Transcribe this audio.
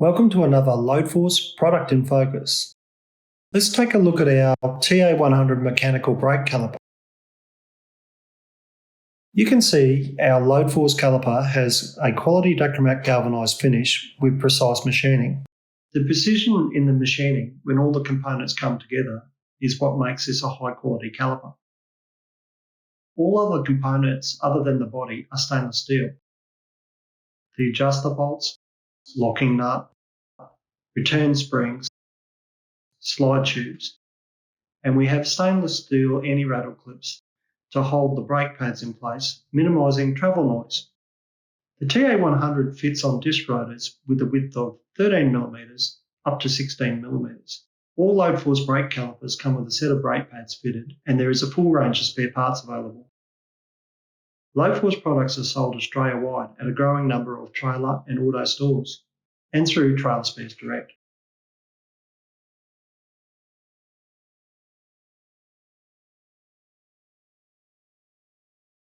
Welcome to another Load Force product in focus. Let's take a look at our TA100 mechanical brake caliper. You can see our Load Force caliper has a quality dacromet galvanised finish with precise machining. The precision in the machining when all the components come together is what makes this a high quality caliper. All other components other than the body are stainless steel. The adjuster bolts, locking nut, return springs, slide tubes, and we have stainless steel anti-rattle clips to hold the brake pads in place, minimising travel noise. The TA100 fits on disc rotors with a width of 13mm up to 16mm. All Load Force brake calipers come with a set of brake pads fitted, and there is a full range of spare parts available. Load Force products are sold Australia-wide at a growing number of trailer and auto stores, and through Trail Spares Direct.